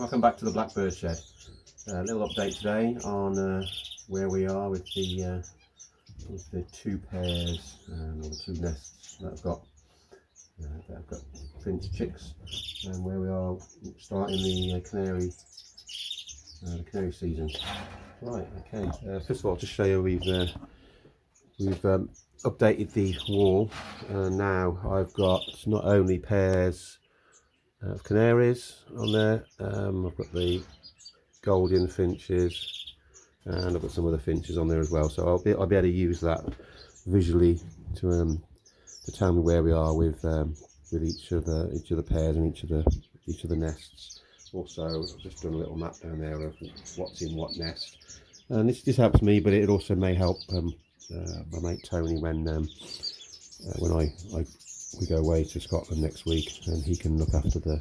Welcome back to the Blackbird Shed. A little update today on where we are with the two pairs or the two nests that I've got. I've got finch chicks, and where we are starting the canary season. Right, okay. First of all, just show you we've updated the wall, and now I've got not only pairs of canaries on there, I've got the golden finches, and I've got some other finches on there as well. So I'll be able to use that visually to tell me where we are with each of the pairs and each of the nests. Also, I've just done a little map down there of what's in what nest, and this helps me, but it also may help my mate Tony when we go away to Scotland next week, and he can look after the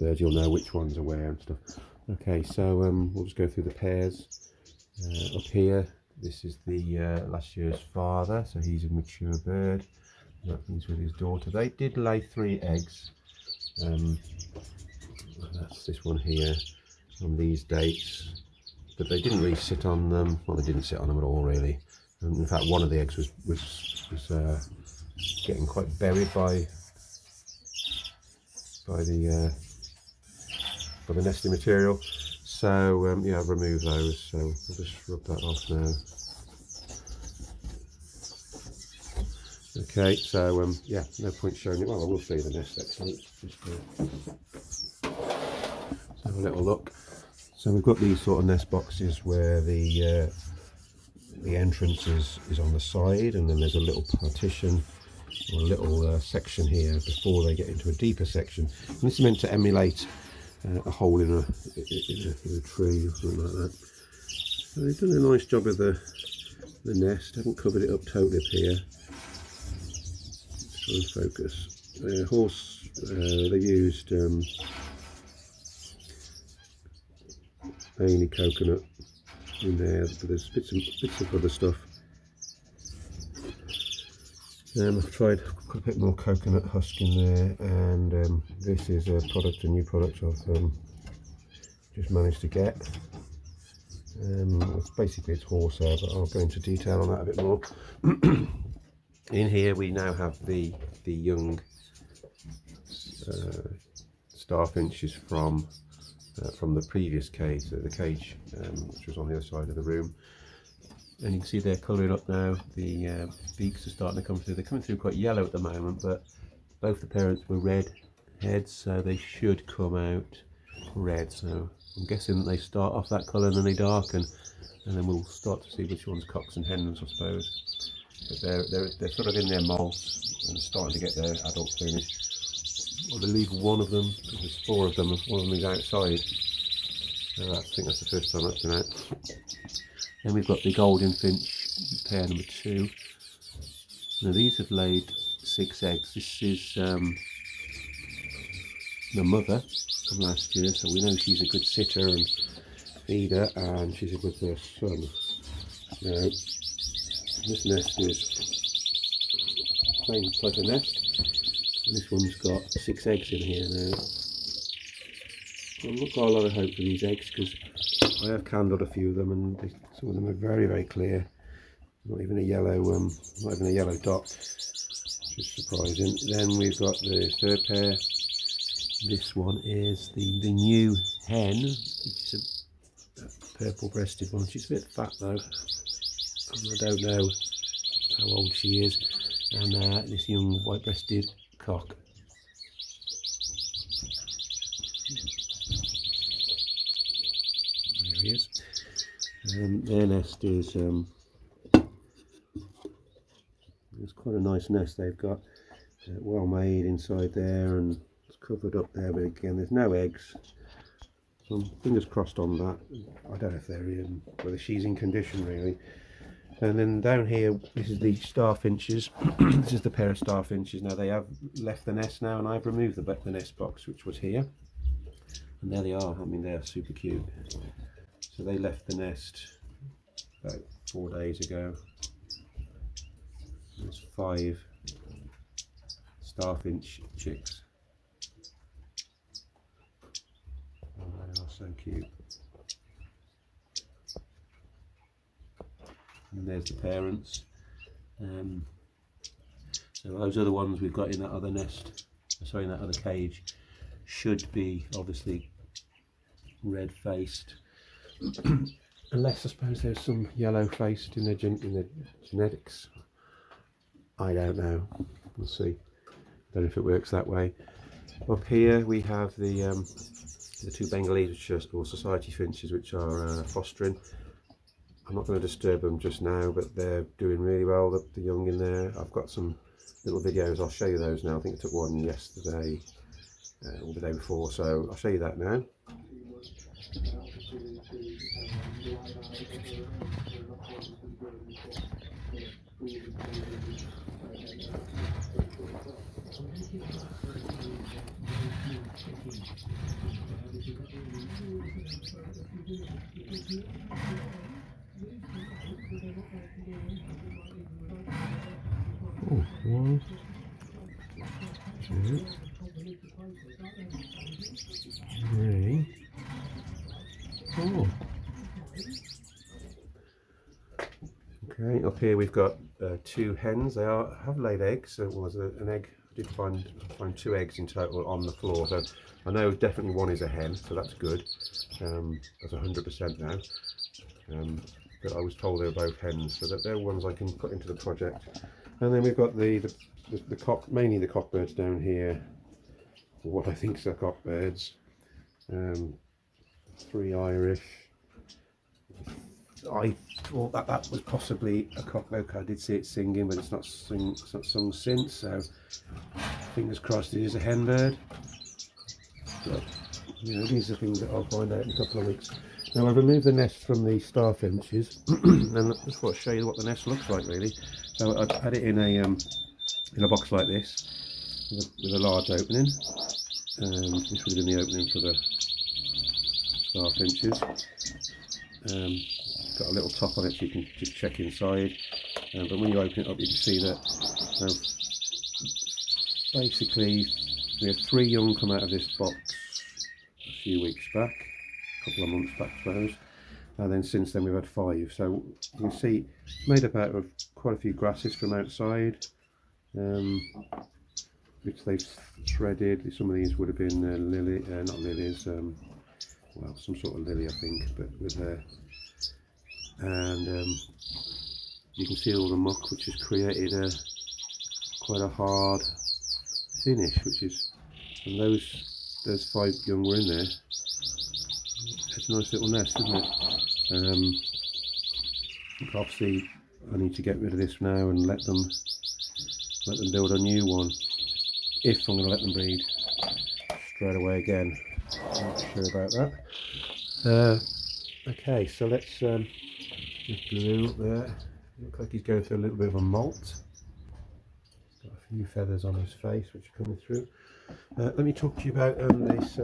birds. You'll know which ones are where and stuff. Okay, so we'll just go through the pairs. Up here, this is the last year's father, so he's a mature bird. He's with his daughter. They did lay 3 eggs. That's this one here on these dates, but they didn't really sit on them. Well, they didn't sit on them at all, really. In fact, one of the eggs was getting quite buried by the nesting material. So yeah, I've removed those. So I'll just rub that off now. Okay, so yeah, no point showing it. Well, I will show you the nest actually. Just have a little look. So we've got these sort of nest boxes where the entrance is on the side, and then there's a little partition or a little section here before they get into a deeper section. And this is meant to emulate a hole in a tree or something like that. So they've done a nice job of the nest. Haven't covered it up totally up here. Try and focus. They've used mainly coconut in there, but there's bits of other stuff. I've tried put a bit more coconut husk in there, and this is a new product I've just managed to get. Basically it's horsehair, but I'll go into detail on that a bit more. In here we now have the young starfinches from the previous cage, the cage which was on the other side of the room. And you can see they're colouring up now. The beaks are starting to come through. They're coming through quite yellow at the moment, but both the parents were red heads, so they should come out red. So I'm guessing that they start off that colour and then they darken, and then we'll start to see which one's cocks and hens, I suppose. But they're sort of in their molts and starting to get their adult plumage. I believe one of them, because there's 4 of them, one of them is outside. So I think that's the first time that's been out. Then we've got the golden finch, pair number 2. Now these have laid 6 eggs. This is the mother from last year, so we know she's a good sitter and feeder, and she's a good son. Now this nest is same type of nest, and this one's got 6 eggs in here now. I've not got a lot of hope for these eggs, because I have candled a few of them, and some of them are very, very clear. Not even a yellow dot, which is surprising. Then we've got the 3rd pair. This one is the new hen, which is a purple-breasted one. She's a bit fat though, and I don't know how old she is. And this young white-breasted cock. There he is. Their nest is it's quite a nice nest they've got. Well made inside there, and it's covered up there, but again there's no eggs. So fingers crossed on that. I don't know if they're in, whether she's in condition really. And then down here, this is the starfinches. This is the pair of starfinches. Now they have left the nest now, and I've removed the nest box which was here. And there they are. I mean, they are super cute. So they left the nest about 4 days ago. There's 5 starfinch chicks. So cute. And there's the parents. So those are the ones we've got in that other nest, sorry, in that other cage. Should be obviously red faced, unless I suppose there's some yellow faced in the genetics. I don't know. We'll see. Don't know if it works that way. Up here we have the two Bengalese, which are, or society finches, which are fostering. I'm not going to disturb them just now, but they're doing really well, the young in there. I've got some little videos, I'll show you those now. I think I took one yesterday or the day before, so I'll show you that now. Oh, 1, 2, 3, 4. Okay, up here we've got 2 hens. They have laid eggs. So it was an egg. I did find 2 eggs in total on the floor. So I know definitely one is a hen, so that's good. That's 100% now. But I was told they were both hens, so that they're ones I can put into the project. And then we've got the mainly the cockbirds down here, what I think are cockbirds. 3 Irish. I thought that was possibly a cockbird. I did see it singing, but it's not sung since. So fingers crossed it is a hen bird. But you know, these are things that I'll find out in a couple of weeks. Now I've removed the nest from the star finches, and I just want to show you what the nest looks like really. So I've had it in a box like this, with a large opening. This would have been the opening for the star finches. Got a little top on it so you can just check inside. But when you open it up, you can see that basically we had 3 young come out of this box a few weeks back. A couple of months back, I suppose, and then since then we've had 5. So you can see it's made up out of quite a few grasses from outside, which they've threaded. Some of these would have been not lilies, well, some sort of lily I think, but with and you can see all the muck, which has created quite a hard finish, which is, and those 5 young were in there. It's a nice little nest, isn't it? Obviously I need to get rid of this now and let them build a new one, if I'm going to let them breed straight away again. I'm not sure about that. Okay, so let's Blue up there. Looks like he's going through a little bit of a molt. Got a few feathers on his face which are coming through. Let me talk to you about this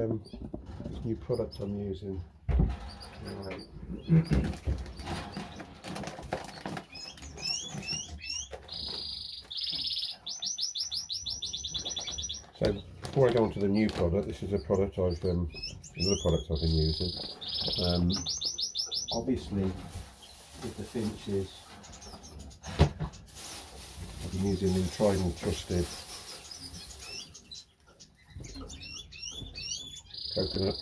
new product I'm using. So before I go on to the new product, this is a product another product I've been using. Obviously, with the finches, I've been using the tried and trusted coconut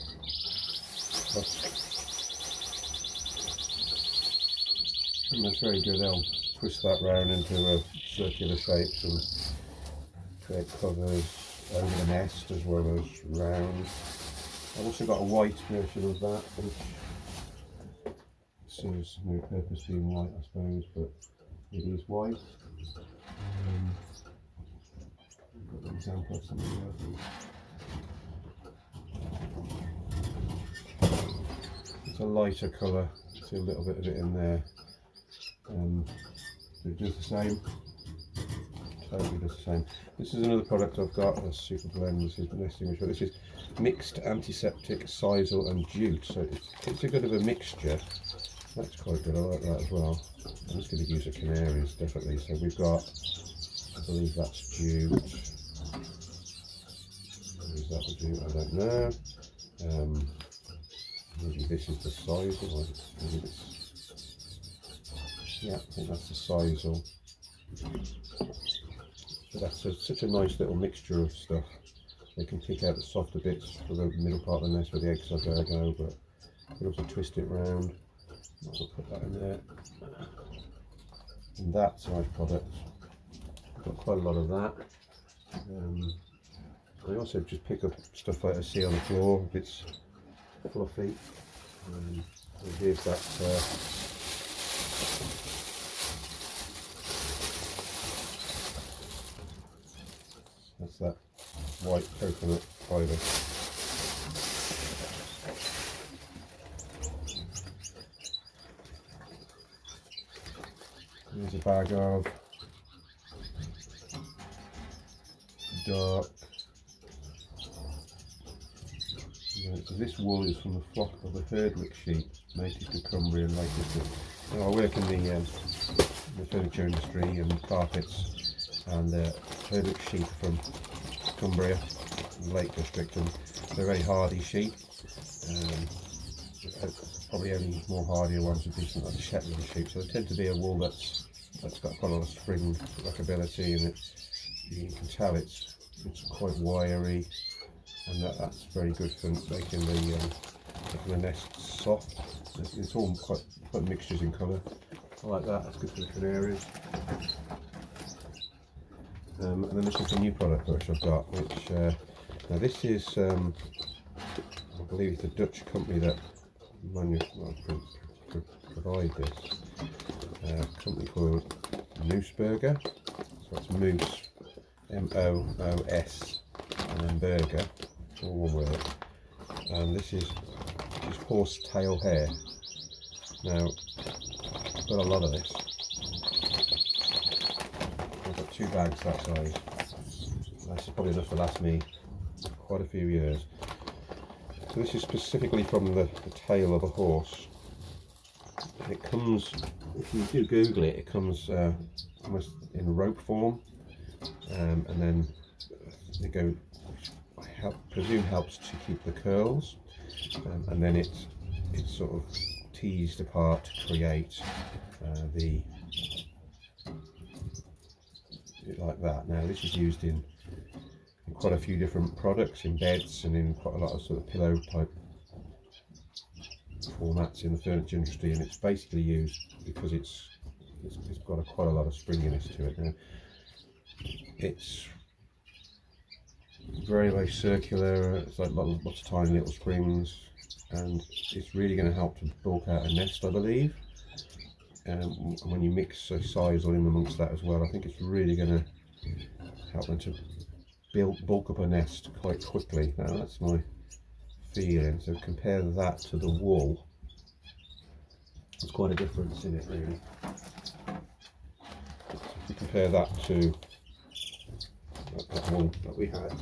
husk. And that's very good. They'll twist that round into a circular shapes and create covers over the nest as well as round. I've also got a white version of that, which serves no purpose being white, I suppose, but it is white. I've got an example of something like this. It's a lighter colour, see a little bit of it in there. So it does the same. Totally does the same. This is another product I've got, a super blend. This is the nesting mixture. This is mixed antiseptic, sisal and jute. So it's a bit of a mixture. That's quite good. I like that as well. I'm just going to use the canaries definitely. So we've got, I believe that's jute. Is that the jute? I don't know. maybe this is the sisal, maybe this, yeah, I think that's the sisal. But that's such a nice little mixture of stuff. They can pick out the softer bits for the middle part of the nest where the eggs are going to go, but you can also twist it round. I'll put that in there. And that size product, got quite a lot of that. I also just pick up stuff like I see on the floor if it's fluffy. So here's that. That's that white coconut fibre. Here's a bag of dark. So this wool is from the flock of the herdwick sheep, native to Cumbria and Lake District. Now, I work in the furniture industry and carpets, and herdwick sheep from Cumbria and Lake District, and they're very hardy sheep. Probably only more hardier ones would be something like the Shetland sheep. So they tend to be a wool that's got quite a lot of spring workability, and you can tell it's quite wiry, and that's very good for making the nest soft. It's all quite mixtures in colour. I like that. That's good for the canaries. And then this is a new product which I've got, which now this is I believe it's a Dutch company that provide this. A company called Mooseburger. So it's Moose, M-O-O-S, and then burger, all one word. And this is horse tail hair. Now, I've got a lot of this. I've got 2 bags that size. That's probably enough to last me quite a few years. So this is specifically from the tail of a horse. And it comes, if you do Google it, it comes almost in rope form, and then they go, I presume helps to keep the curls, and then it's sort of teased apart to create like that. Now this is used in quite a few different products, in beds and in quite a lot of sort of pillow type formats in the furniture industry, and it's basically used because it's got quite a lot of springiness to it. Now it's very circular. It's like lots of tiny little springs, and it's really going to help to bulk out a nest, I believe. And when you mix a sisal in amongst that as well, I think it's really going to help them to bulk up a nest quite quickly. Now that's my feeling. So compare that to the wool. There's quite a difference in it, really. If you compare that to that wool that we had,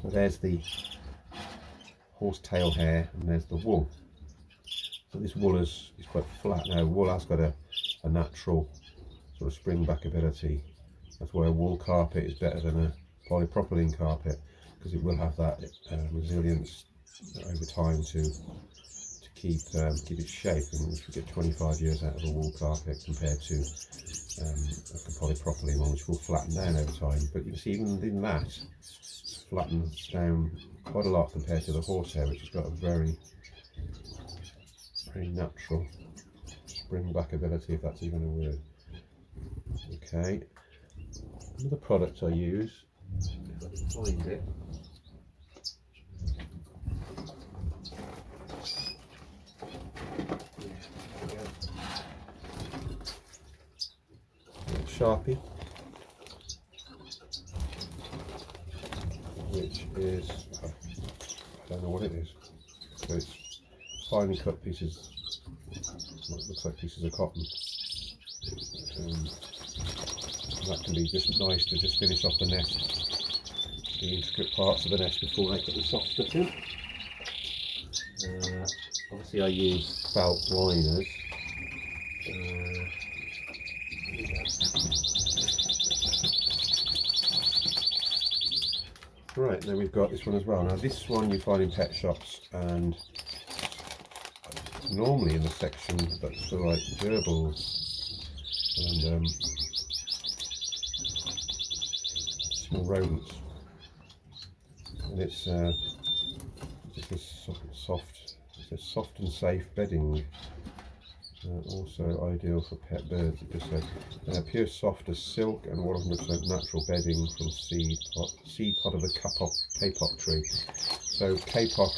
so there's the horse tail hair and there's the wool. So this wool is quite flat. Now wool has got a natural sort of spring back ability. That's why a wool carpet is better than a polypropylene carpet, because it will have that resilience over time to keep its shape. And if you get 25 years out of a wool carpet compared to like a polypropylene one, which will flatten down over time. But you can see even in that, it flattens down quite a lot compared to the horsehair, which has got a very natural spring back ability, if that's even a word. Okay, another product I use, if I can find it, Sharpie, which is, I don't know what it is, so it's finely cut pieces, it looks like pieces of cotton. That can be just nice to just finish off the nest, the intricate parts of the nest before I put the soft stuff in. Obviously I use felt liners. Right, then we've got this one as well. Now this one you find in pet shops and normally in the section that's for like gerbils and small rodents, and it's just a soft and safe bedding. Also ideal for pet birds, it just said. Pure soft as silk and 100% natural bedding from seed pod of the kapok tree. So kapok,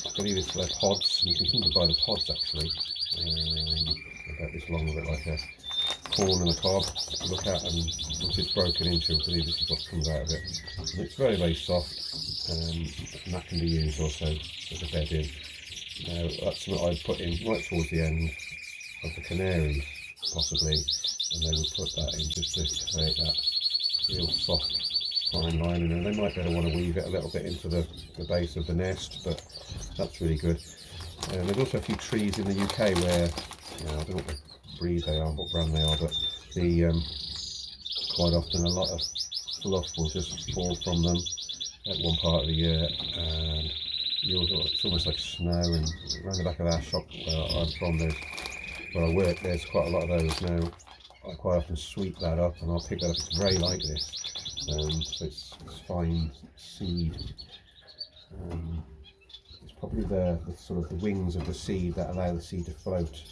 I believe it's their pods. You can sometimes buy the pods actually. About this long, a bit like a corn and a cob to look at, and once it's broken into, I believe this is what comes out of it. And it's very, very soft, and that can be used also as a bedding. Now that's what I'd put in right towards the end of the canaries, possibly, and they would put that in just to create that real soft fine lining, and they might better want to weave it a little bit into the base of the nest, but that's really good. And there's also a few trees in the UK where, I don't know what the breed they are, what brand they are, but quite often a lot of fluff will just fall from them at one part of the year, and it's almost like snow. And around the back of our shop where I'm from, where I work, there's quite a lot of those now. I quite often sweep that up and I'll pick that up. It's very like this, so it's fine seed. It's probably the sort of the wings of the seed that allow the seed to float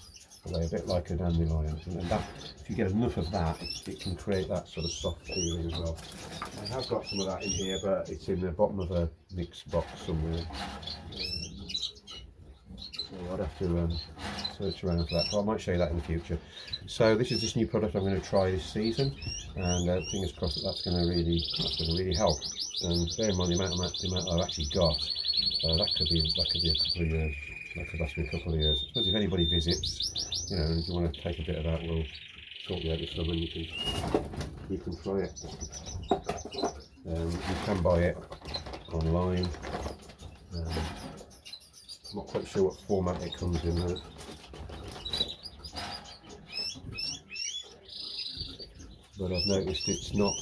away, a bit like a dandelion, and that, if you get enough of that, it can create that sort of soft feeling as well. I have got some of that in here, but it's in the bottom of a mixed box somewhere, so I'd have to search around for that, but I might show you that in the future. So this is this new product I'm going to try this season, and fingers crossed that's going to really help. And bear in mind the amount I've actually got, that could be a couple of years. That could last me a couple of years. I suppose if anybody visits, and if you want to take a bit of that, we'll sort you out with some, and you can try it. You can buy it online. I'm not quite sure what format it comes in though. But I've noticed it's not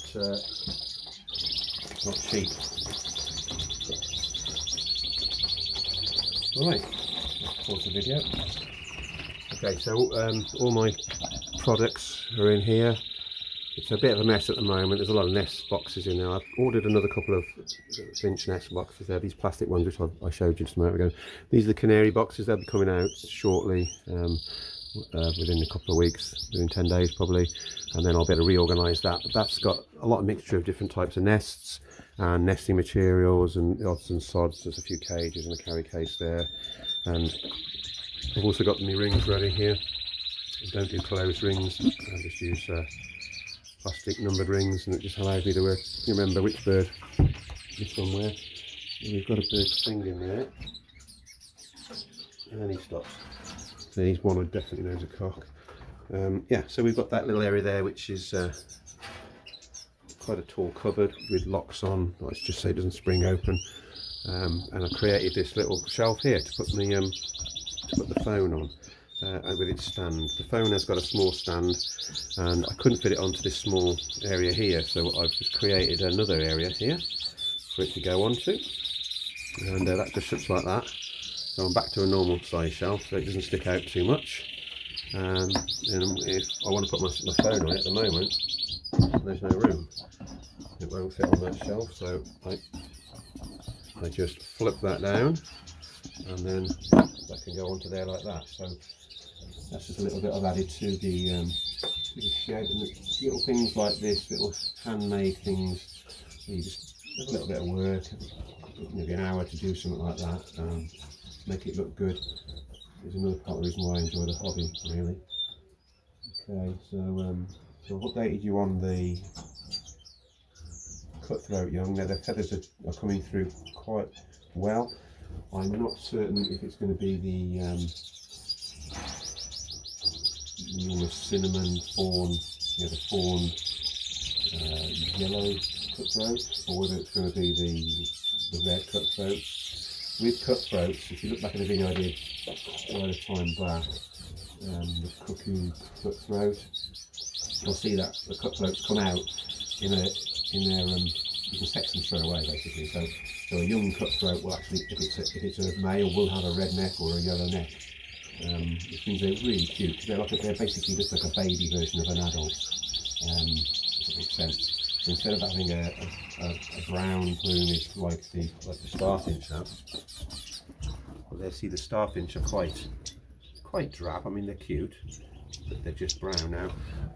cheap. Right, let's pause the video. Okay, so all my products are in here. It's a bit of a mess at the moment. There's a lot of nest boxes in there. I've ordered another couple of Finch nest boxes there. These plastic ones, which I showed you just a moment ago. These are the canary boxes. They'll be coming out shortly, within a couple of weeks, within 10 days probably, and then I'll be able to reorganise that. But that's got a lot of mixture of different types of nests and nesting materials and odds and sods. There's a few cages and a carry case there, and I've also got my rings ready here. I don't do closed rings, I just use plastic numbered rings, and it just allows me to remember which bird is somewhere. And we've got a bird's thing in there, and then he stops. So he's one who definitely knows a cock. Yeah, so we've got that little area there, which is quite a tall cupboard with locks on, let's just say it doesn't spring open, and I created this little shelf here to put the phone on, with its stand. The phone has got a small stand, and I couldn't fit it onto this small area here, so I've just created another area here for it to go onto, and that just shuts like that. So I'm back to a normal size shelf, so it doesn't stick out too much. And if I want to put my phone on it at the moment, there's no room. It won't fit on that shelf, so I just flip that down, and then that can go onto there like that. So that's just a little bit I've added to the shed, and little things like this, little handmade things. You just have a little bit of work, maybe an hour to do something like that. Make it look good. There's another part of the reason why I enjoy the hobby, really. Okay, so I've updated you on the cutthroat young. Now the feathers are coming through quite well. I'm not certain if it's going to be the almost cinnamon fawn, the fawn yellow cutthroat, or whether it's going to be the red cutthroat. With cutthroats, if you look back at the video I did quite a time back, the cuckoo cutthroat, you'll see that the cutthroats come out in their you can sex them straight away basically. So a young cutthroat will actually, if it's a male, will have a red neck or a yellow neck, which means they're really cute because they're basically just like a baby version of an adult. If that makes sense. So instead of having a brown plumage like the starfinch have, well, there, see, the starfinch are quite drab. I mean, they're cute, but they're just brown now.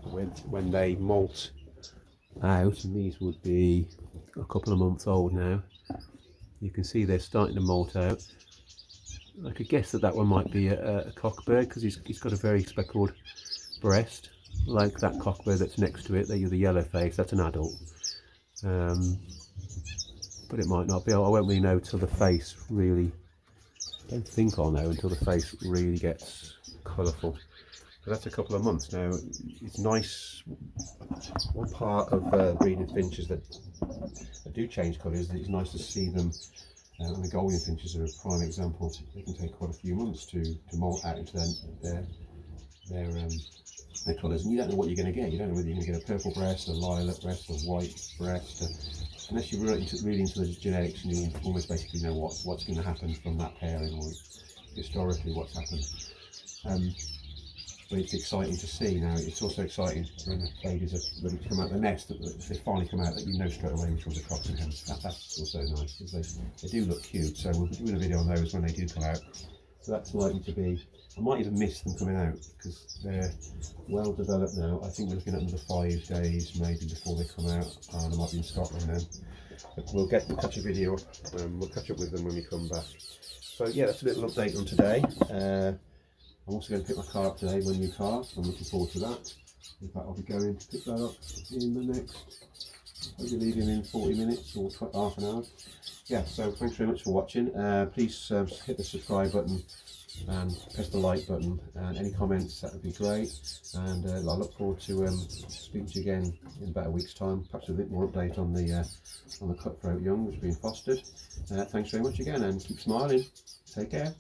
When they molt out, and these would be a couple of months old now, you can see they're starting to molt out. I could guess that one might be a cockbird because he's got a very speckled breast, like that cockbird that's next to it. The yellow face, that's an adult. But it might not be. I won't really know till the face really. I don't think I'll know until the face really gets colourful. But that's a couple of months now. It's nice. One part of breeding finches that do change colour is that it's nice to see them. And the golden finches are a prime example. They can take quite a few months to molt out into their colours, and you don't know what you're going to get. You don't know whether you're going to get a purple breast, a lilac breast, a white breast. Unless you're really into the genetics, and you almost basically know what's going to happen from that pairing, or historically what's happened. But it's exciting to see now. It's also exciting when the babies are ready to come out of the nest, that they finally come out, that you know straight away which one's a cock and hen. That's also nice, because they do look cute. So we'll be doing a video on those when they do come out. So that's likely to be, I might even miss them coming out because they're well developed now. I think we're looking at another 5 days maybe before they come out, and I might be in Scotland then. But we'll catch a video up, we'll catch up with them when we come back. So yeah, that's a little update on today. I'm also going to pick my car up today, my new car, so I'm looking forward to that. In fact, I'll be going to pick that up in the next, I'll be leaving in 40 minutes or half an hour. Yeah, so thanks very much for watching. Please hit the subscribe button and press the like button, and any comments, that would be great. And I look forward to speaking to you again in about a week's time, perhaps with a bit more update on the cutthroat young which are being fostered. Thanks very much again, and keep smiling. Take care.